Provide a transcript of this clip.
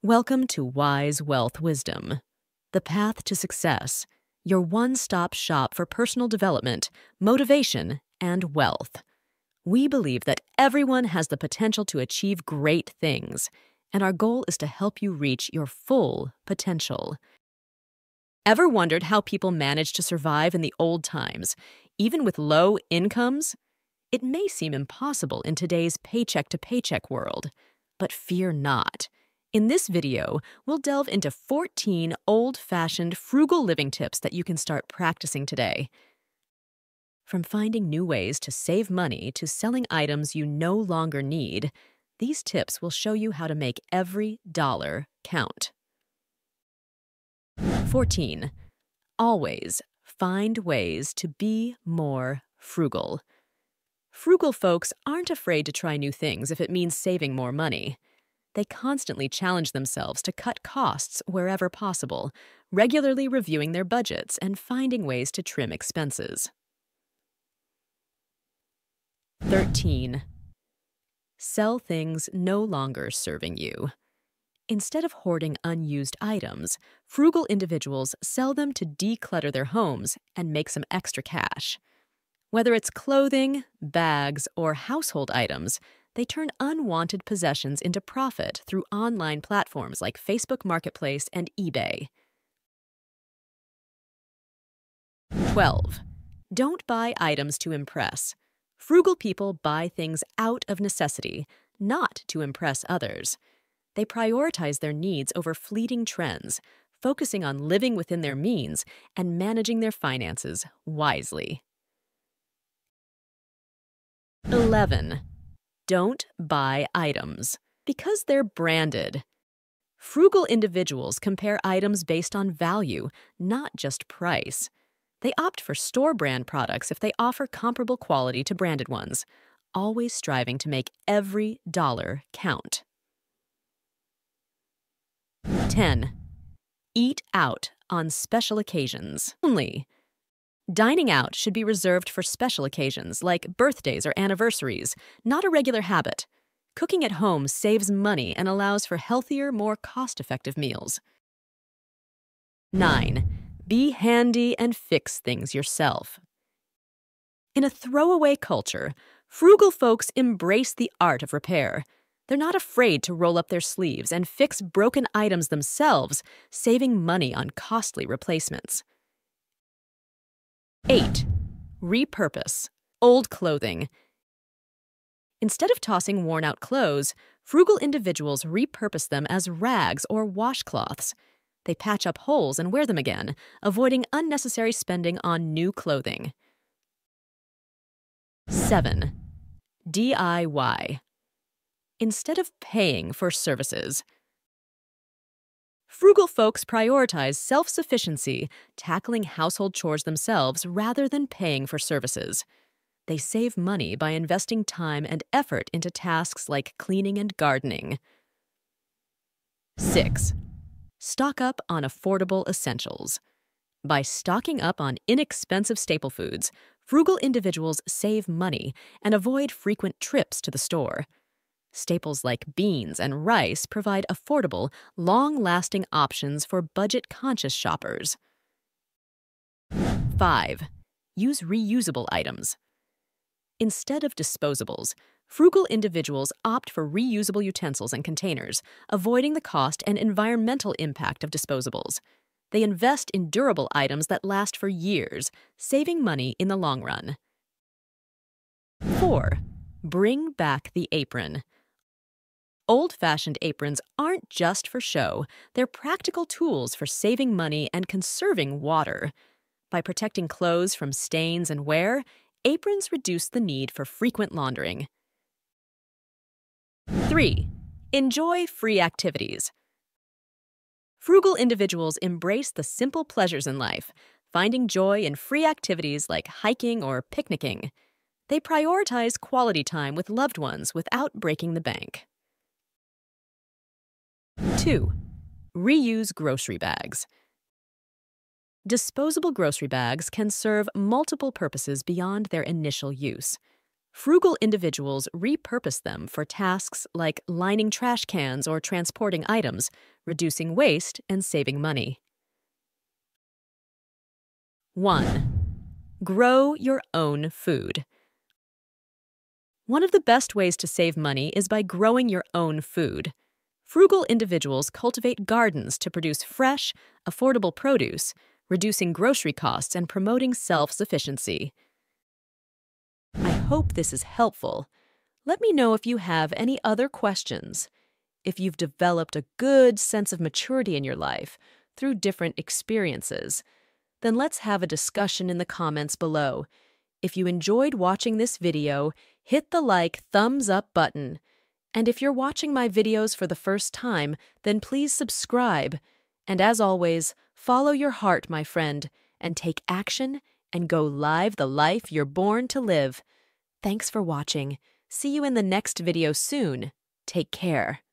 Welcome to Wise Wealth Wisdom, the path to success, your one-stop shop for personal development, motivation, and wealth. We believe that everyone has the potential to achieve great things, and our goal is to help you reach your full potential. Ever wondered how people managed to survive in the old times, even with low incomes? It may seem impossible in today's paycheck-to-paycheck world, but fear not. In this video, we'll delve into 14 old-fashioned frugal living tips that you can start practicing today. From finding new ways to save money to selling items you no longer need, these tips will show you how to make every dollar count. 14. Always find ways to be more frugal. Frugal folks aren't afraid to try new things if it means saving more money. They constantly challenge themselves to cut costs wherever possible, regularly reviewing their budgets and finding ways to trim expenses. 13. Sell things no longer serving you. Instead of hoarding unused items, frugal individuals sell them to declutter their homes and make some extra cash. Whether it's clothing, bags, or household items, they turn unwanted possessions into profit through online platforms like Facebook Marketplace and eBay. 12. Don't buy items to impress. Frugal people buy things out of necessity, not to impress others. They prioritize their needs over fleeting trends, focusing on living within their means and managing their finances wisely. 11. Don't buy items because they're branded. Frugal individuals compare items based on value, not just price. They opt for store brand products if they offer comparable quality to branded ones, always striving to make every dollar count. 10. Eat out on special occasions only. Dining out should be reserved for special occasions like birthdays or anniversaries, not a regular habit. Cooking at home saves money and allows for healthier, more cost-effective meals. 9. Be handy and fix things yourself. In a throwaway culture, frugal folks embrace the art of repair. They're not afraid to roll up their sleeves and fix broken items themselves, saving money on costly replacements. 8. Repurpose old clothing. Instead of tossing worn-out clothes, frugal individuals repurpose them as rags or washcloths. They patch up holes and wear them again, avoiding unnecessary spending on new clothing. 7. DIY. Instead of paying for services, frugal folks prioritize self-sufficiency, tackling household chores themselves rather than paying for services. They save money by investing time and effort into tasks like cleaning and gardening. 6. Stock up on affordable essentials. By stocking up on inexpensive staple foods, frugal individuals save money and avoid frequent trips to the store. Staples like beans and rice provide affordable, long-lasting options for budget-conscious shoppers. 5. Use reusable items. Instead of disposables, frugal individuals opt for reusable utensils and containers, avoiding the cost and environmental impact of disposables. They invest in durable items that last for years, saving money in the long run. 4. Bring back the apron. Old-fashioned aprons aren't just for show, they're practical tools for saving money and conserving water. By protecting clothes from stains and wear, aprons reduce the need for frequent laundering. 3. Enjoy free activities. Frugal individuals embrace the simple pleasures in life, finding joy in free activities like hiking or picnicking. They prioritize quality time with loved ones without breaking the bank. 2. Reuse grocery bags. Disposable grocery bags can serve multiple purposes beyond their initial use. Frugal individuals repurpose them for tasks like lining trash cans or transporting items, reducing waste and saving money. 1. Grow your own food. One of the best ways to save money is by growing your own food. Frugal individuals cultivate gardens to produce fresh, affordable produce, reducing grocery costs and promoting self-sufficiency. I hope this is helpful. Let me know if you have any other questions. If you've developed a good sense of maturity in your life through different experiences, then let's have a discussion in the comments below. If you enjoyed watching this video, hit the thumbs up button. And if you're watching my videos for the first time, then please subscribe. And as always, follow your heart, my friend, and take action and go live the life you're born to live. Thanks for watching. See you in the next video soon. Take care.